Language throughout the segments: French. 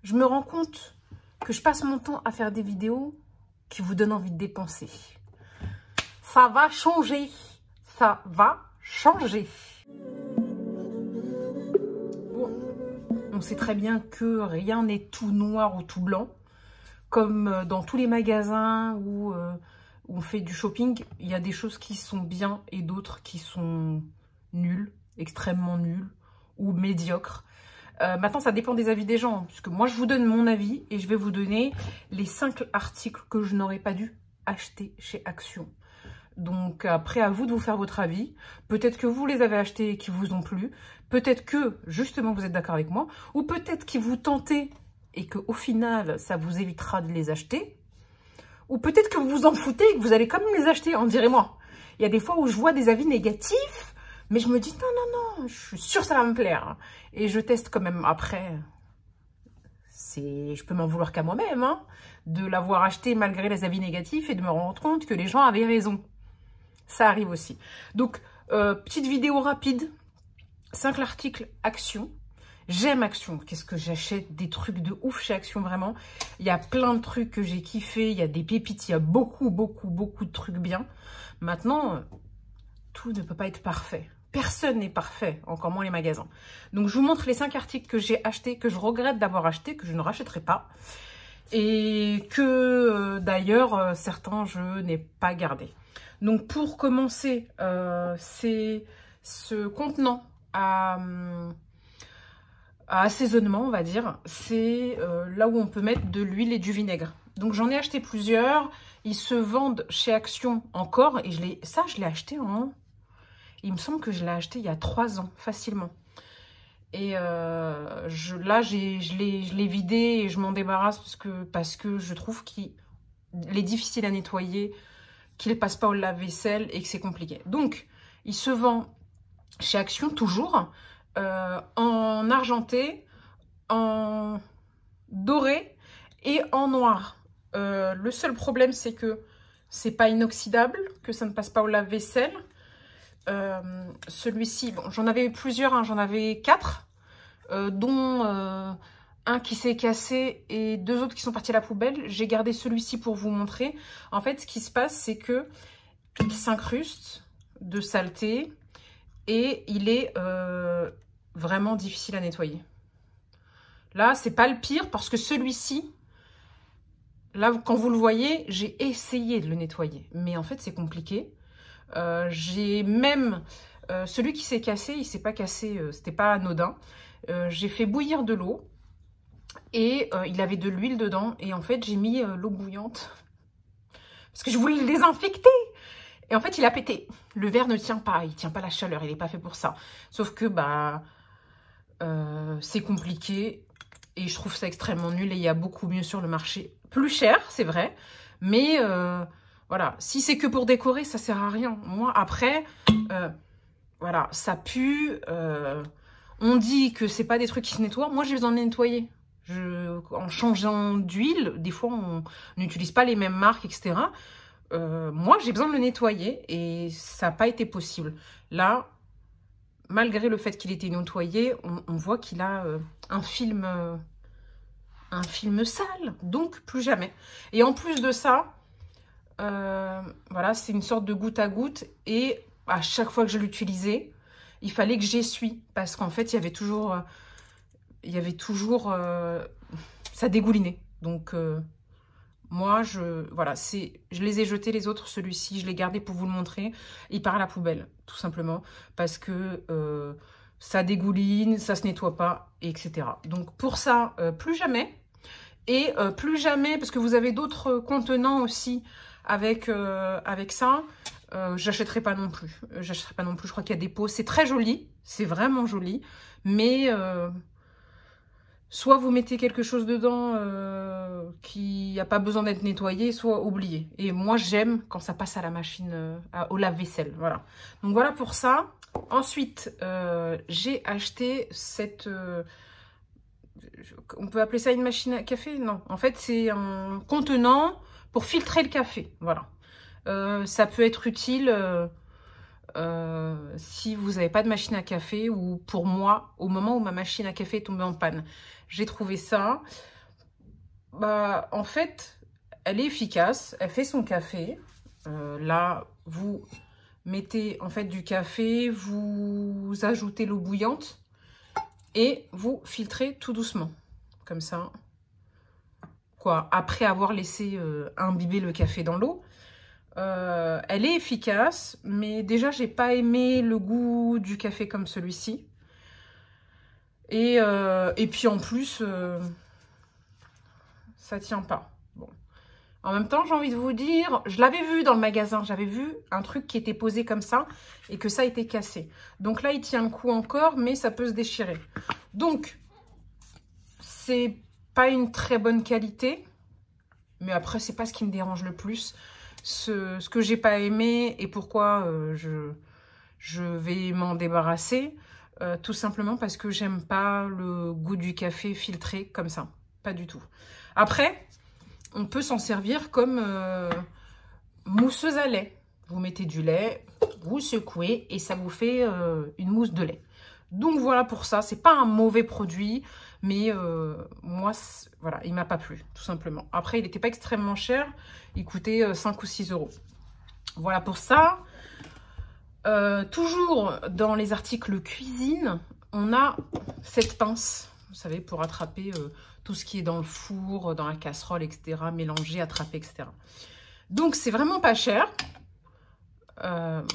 je me rends compte que je passe mon temps à faire des vidéos qui vous donnent envie de dépenser. Ça va changer. Ça va changer. Bon, on sait très bien que rien n'est tout noir ou tout blanc. Comme dans tous les magasins où on fait du shopping, il y a des choses qui sont bien et d'autres qui sont nulles, extrêmement nulles ou médiocres. Maintenant, ça dépend des avis des gens, puisque moi, je vous donne mon avis et je vais vous donner les 5 articles que je n'aurais pas dû acheter chez Action. Donc, après, à vous de vous faire votre avis. Peut-être que vous les avez achetés et qui vous ont plu. Peut-être que, justement, vous êtes d'accord avec moi. Ou peut-être qu'ils vous tentez et qu'au final, ça vous évitera de les acheter. Ou peut-être que vous vous en foutez et que vous allez quand même les acheter, en direz-moi. Il y a des fois où je vois des avis négatifs, mais je me dis, non, je suis sûre que ça va me plaire. Et je teste quand même. Après, je peux m'en vouloir qu'à moi-même, hein, de l'avoir acheté malgré les avis négatifs et de me rendre compte que les gens avaient raison. Ça arrive aussi. Donc, petite vidéo rapide. 5 articles Action. J'aime Action. Qu'est-ce que j'achète? Des trucs de ouf chez Action, vraiment. Il y a plein de trucs que j'ai kiffé. Il y a des pépites. Il y a beaucoup de trucs bien. Maintenant, tout ne peut pas être parfait. Personne n'est parfait, encore moins les magasins. Donc, je vous montre les 5 articles que j'ai achetés, que je regrette d'avoir acheté, que je ne rachèterai pas. Et que, d'ailleurs, certains, je n'ai pas gardé. Donc, pour commencer, c'est ce contenant à assaisonnement, on va dire. C'est là où on peut mettre de l'huile et du vinaigre. Donc, j'en ai acheté plusieurs. Ils se vendent chez Action encore. Et je l'ai acheté en... Il me semble que je l'ai acheté il y a 3 ans, facilement. Et là, je l'ai vidé et je m'en débarrasse parce que je trouve qu'il est difficile à nettoyer, qu'il ne passe pas au lave-vaisselle et que c'est compliqué. Donc, il se vend chez Action toujours en argenté, en doré et en noir. Le seul problème, c'est que c'est pas inoxydable, que ça ne passe pas au lave-vaisselle. Celui-ci, bon, j'en avais plusieurs, hein, j'en avais 4, dont un qui s'est cassé et 2 autres qui sont partis à la poubelle. J'ai gardé celui-ci pour vous montrer. En fait, ce qui se passe, c'est que il s'incruste de saleté et il est vraiment difficile à nettoyer. Là, c'est pas le pire parce que celui-ci, là, quand vous le voyez, j'ai essayé de le nettoyer, mais en fait, c'est compliqué. J'ai même celui qui s'est cassé, il s'est pas cassé, c'était pas anodin. J'ai fait bouillir de l'eau et il avait de l'huile dedans et en fait j'ai mis l'eau bouillante parce que je voulais le désinfecter et en fait il a pété. Le verre ne tient pas, il tient pas la chaleur, il est pas fait pour ça. Sauf que bah c'est compliqué et je trouve ça extrêmement nul et il y a beaucoup mieux sur le marché, plus cher c'est vrai, mais voilà, si c'est que pour décorer, ça sert à rien. Moi, après, voilà, ça pue. On dit que c'est pas des trucs qui se nettoient. Moi, j'ai besoin de les nettoyer. En changeant d'huile, des fois, on n'utilise pas les mêmes marques, etc. Moi, j'ai besoin de le nettoyer et ça n'a pas été possible. Là, malgré le fait qu'il était nettoyé, on voit qu'il a un film sale. Donc, plus jamais. Et en plus de ça... voilà, c'est une sorte de goutte à goutte et à chaque fois que je l'utilisais, il fallait que j'essuie parce qu'en fait, il y avait toujours ça dégoulinait. Donc, moi, voilà, je les ai jetés les autres. Celui-ci, je l'ai gardé pour vous le montrer. Il part à la poubelle, tout simplement, parce que ça dégouline, ça se nettoie pas, etc. Donc, pour ça, plus jamais. Et plus jamais, parce que vous avez d'autres contenants aussi avec ça, j'achèterai pas non plus. J'achèterai pas non plus, je crois qu'il y a des pots. C'est très joli, c'est vraiment joli. Mais soit vous mettez quelque chose dedans qui n'a pas besoin d'être nettoyé, soit oublié. Et moi, j'aime quand ça passe à la machine, au lave-vaisselle. Voilà. Donc voilà pour ça. Ensuite, j'ai acheté cette... on peut appeler ça une machine à café? Non. En fait, c'est un contenant pour filtrer le café. Voilà. Ça peut être utile si vous n'avez pas de machine à café, ou pour moi, au moment où ma machine à café est tombée en panne. J'ai trouvé ça. Bah, en fait, elle est efficace. Elle fait son café. Là, vous mettez en fait du café, vous ajoutez l'eau bouillante et vous filtrez tout doucement. Comme ça. Quoi, après avoir laissé imbiber le café dans l'eau. Elle est efficace, mais déjà, j'ai pas aimé le goût du café comme celui-ci. Et puis en plus, ça tient pas. Bon. En même temps, j'ai envie de vous dire, je l'avais vu dans le magasin, j'avais vu un truc qui était posé comme ça et que ça a été cassé. Donc là, il tient le coup encore, mais ça peut se déchirer. Donc, c'est pas une très bonne qualité, mais après, c'est pas ce qui me dérange le plus. Ce que j'ai pas aimé et pourquoi je vais m'en débarrasser, tout simplement parce que j'aime pas le goût du café filtré comme ça, pas du tout. Après, on peut s'en servir comme mousseuse à lait. Vous mettez du lait, vous secouez et ça vous fait une mousse de lait. Donc voilà pour ça, c'est pas un mauvais produit, mais moi, voilà, il m'a pas plu, tout simplement. Après, il n'était pas extrêmement cher, il coûtait 5 ou 6 euros. Voilà pour ça. Toujours dans les articles cuisine, on a cette pince, vous savez, pour attraper tout ce qui est dans le four, dans la casserole, etc., mélanger, attraper, etc. Donc, c'est vraiment pas cher.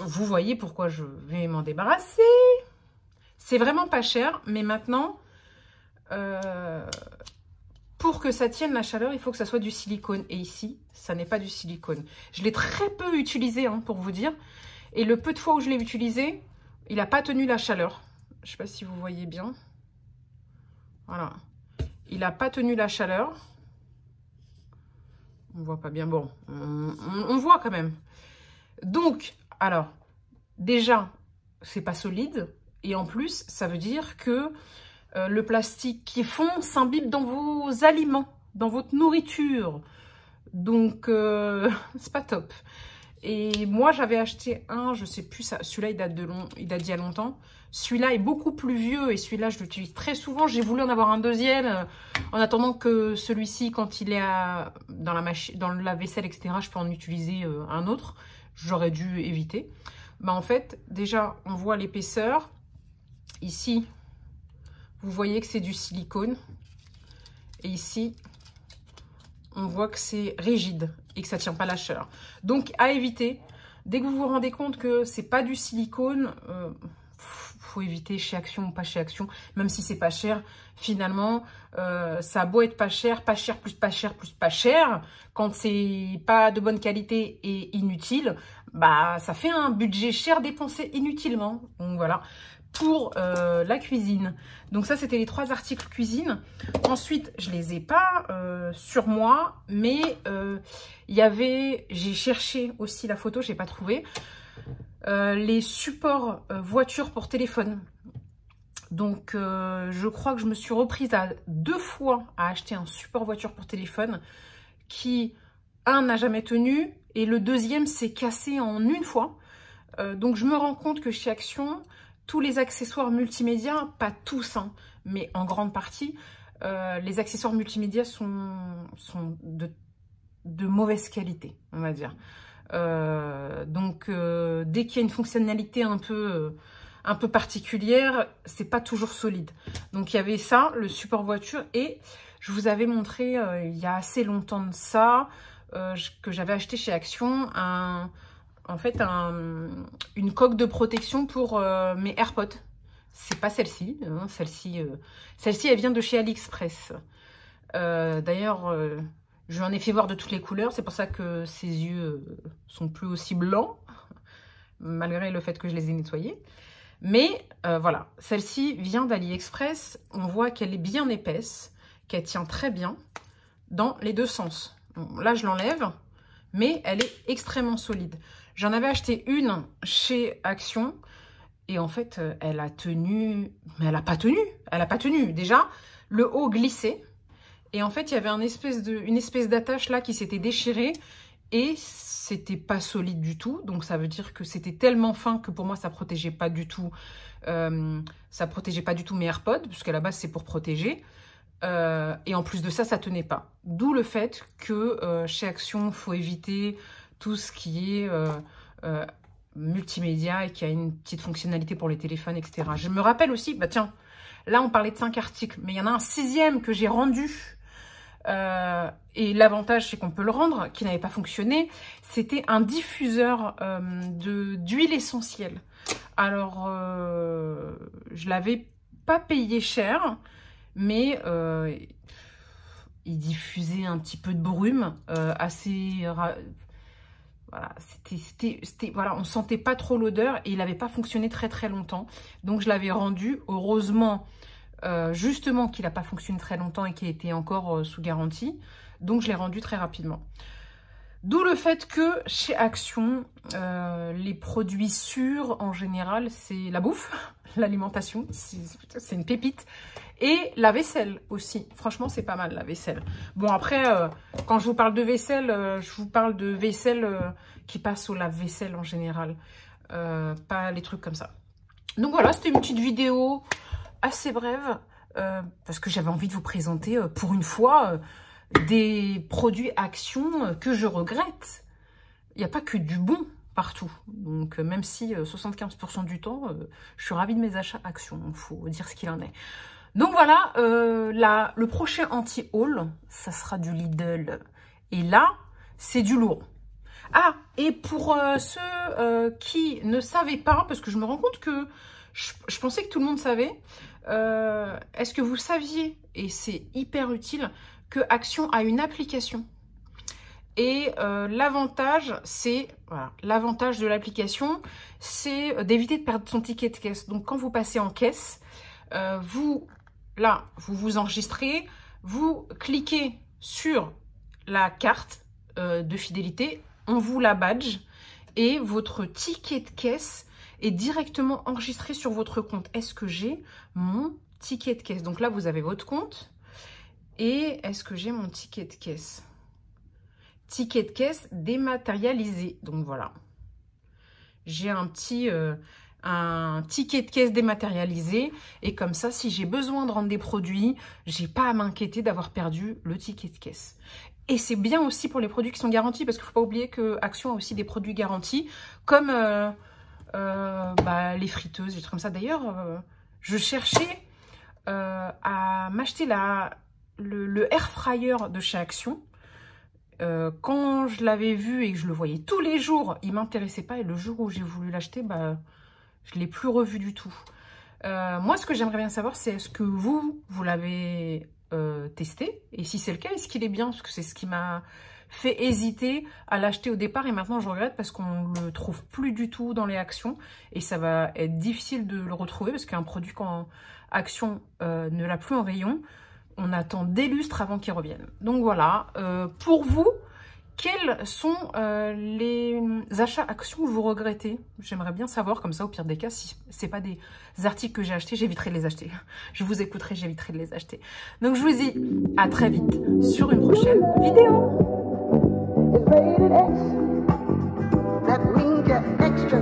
Vous voyez pourquoi je vais m'en débarrasser. C'est vraiment pas cher, mais maintenant, pour que ça tienne la chaleur, il faut que ça soit du silicone. Et ici, ça n'est pas du silicone. Je l'ai très peu utilisé, hein, pour vous dire. Et le peu de fois où je l'ai utilisé, il n'a pas tenu la chaleur. Je ne sais pas si vous voyez bien. Voilà. Il n'a pas tenu la chaleur. On ne voit pas bien. Bon, on voit quand même. Donc, alors, déjà, c'est pas solide. Et en plus, ça veut dire que le plastique qui fond s'imbibe dans vos aliments, dans votre nourriture. Donc, c'est pas top. Et moi, j'avais acheté un, je sais plus, celui-là, il date d'il y a longtemps. Celui-là est beaucoup plus vieux et celui-là, je l'utilise très souvent. J'ai voulu en avoir un deuxième en attendant que celui-ci, quand il est dans la vaisselle, etc., je peux en utiliser un autre. J'aurais dû éviter. Bah, en fait, déjà, on voit l'épaisseur. Ici, vous voyez que c'est du silicone. Et ici, on voit que c'est rigide et que ça ne tient pas la chaleur. Donc, à éviter. Dès que vous vous rendez compte que c'est pas du silicone, faut éviter chez Action ou pas chez Action. Même si c'est pas cher, finalement, ça a beau être pas cher, plus pas cher, plus pas cher. Quand c'est pas de bonne qualité et inutile, bah ça fait un budget cher dépensé inutilement. Donc voilà. Pour la cuisine. Donc ça, c'était les 3 articles cuisine. Ensuite, je les ai pas sur moi, mais il y avait, j'ai cherché aussi la photo, j'ai pas trouvé, les supports voiture pour téléphone. Donc, je crois que je me suis reprise à 2 fois à acheter un support voiture pour téléphone qui, un, n'a jamais tenu et le deuxième s'est cassé en une fois. Donc, je me rends compte que chez Action, tous les accessoires multimédia, pas tous, hein, mais en grande partie, les accessoires multimédia sont de mauvaise qualité, on va dire. Donc, dès qu'il y a une fonctionnalité un peu particulière, c'est pas toujours solide. Donc, il y avait ça, le support voiture, et je vous avais montré il y a assez longtemps de ça, que j'avais acheté chez Action, en fait, une coque de protection pour mes AirPods. C'est pas celle-ci. Hein, celle-ci, elle vient de chez AliExpress. D'ailleurs, je lui en ai fait voir de toutes les couleurs. C'est pour ça que ses yeux sont plus aussi blancs, malgré le fait que je les ai nettoyés. Mais voilà, celle-ci vient d'AliExpress. On voit qu'elle est bien épaisse, qu'elle tient très bien dans les 2 sens. Bon, là, je l'enlève, mais elle est extrêmement solide. J'en avais acheté une chez Action et en fait, elle a tenu, mais elle n'a pas tenu. Elle n'a pas tenu. Déjà, le haut glissait et en fait, il y avait une espèce d'attache là qui s'était déchirée et c'était pas solide du tout. Donc ça veut dire que c'était tellement fin que pour moi ça protégeait pas du tout. Ça protégeait pas du tout mes AirPods, puisqu'à la base c'est pour protéger. Et en plus de ça, ça tenait pas. D'où le fait que chez Action, il faut éviter tout ce qui est multimédia et qui a une petite fonctionnalité pour les téléphones, etc. Je me rappelle aussi, bah tiens, là on parlait de 5 articles, mais il y en a un 6e que j'ai rendu. Et l'avantage, c'est qu'on peut le rendre, qui n'avait pas fonctionné. C'était un diffuseur d'huile essentielle. Alors, je l'avais pas payé cher, mais il diffusait un petit peu de brume, voilà, voilà, on sentait pas trop l'odeur et il n'avait pas fonctionné très très longtemps. Donc je l'avais rendu, heureusement, justement qu'il n'a pas fonctionné très longtemps et qu'il était encore sous garantie. Donc je l'ai rendu très rapidement. D'où le fait que chez Action, les produits sûrs en général, c'est la bouffe, l'alimentation, c'est une pépite. Et la vaisselle aussi. Franchement, c'est pas mal la vaisselle. Bon, après, quand je vous parle de vaisselle, je vous parle de vaisselle qui passe au lave-vaisselle en général. Pas les trucs comme ça. Donc voilà, c'était une petite vidéo assez brève. Parce que j'avais envie de vous présenter pour une fois des produits Action que je regrette. Il n'y a pas que du bon partout. Donc même si 75% du temps, je suis ravie de mes achats Action. Il faut dire ce qu'il en est. Donc voilà, le prochain anti-haul, ça sera du Lidl. Et là, c'est du lourd. Ah, et pour ceux qui ne savaient pas, parce que je me rends compte que je pensais que tout le monde savait, est-ce que vous saviez, et c'est hyper utile, que Action a une application. Et l'avantage, c'est, voilà, l'avantage de l'application, c'est d'éviter de perdre son ticket de caisse. Donc quand vous passez en caisse, vous vous enregistrez, vous cliquez sur la carte de fidélité, on vous la badge et votre ticket de caisse est directement enregistré sur votre compte. Est-ce que j'ai mon ticket de caisse? Donc là, vous avez votre compte et est-ce que j'ai mon ticket de caisse? Ticket de caisse dématérialisé. Donc voilà, j'ai un ticket de caisse dématérialisé et comme ça, si j'ai besoin de rendre des produits, j'ai pas à m'inquiéter d'avoir perdu le ticket de caisse. Et c'est bien aussi pour les produits qui sont garantis, parce qu'il ne faut pas oublier que Action a aussi des produits garantis, comme les friteuses, des trucs comme ça. D'ailleurs, je cherchais à m'acheter le air fryer de chez Action. Quand je l'avais vu et que je le voyais tous les jours, il ne m'intéressait pas. Et le jour où j'ai voulu l'acheter, je ne l'ai plus revu du tout. Moi, ce que j'aimerais bien savoir, c'est est-ce que vous l'avez testé? Et si c'est le cas, est-ce qu'il est bien? Parce que c'est ce qui m'a fait hésiter à l'acheter au départ. Et maintenant, je regrette parce qu'on ne le trouve plus du tout dans les Actions. Et ça va être difficile de le retrouver parce qu'un produit quand Action ne l'a plus en rayon, on attend des lustres avant qu'il revienne. Donc voilà, pour vous, quels sont les achats Action que vous regrettez? J'aimerais bien savoir, comme ça, au pire des cas, si ce n'est pas des articles que j'ai achetés, j'éviterai de les acheter. Je vous écouterai, j'éviterai de les acheter. Donc, je vous dis à très vite sur une prochaine vidéo. That means you're extra.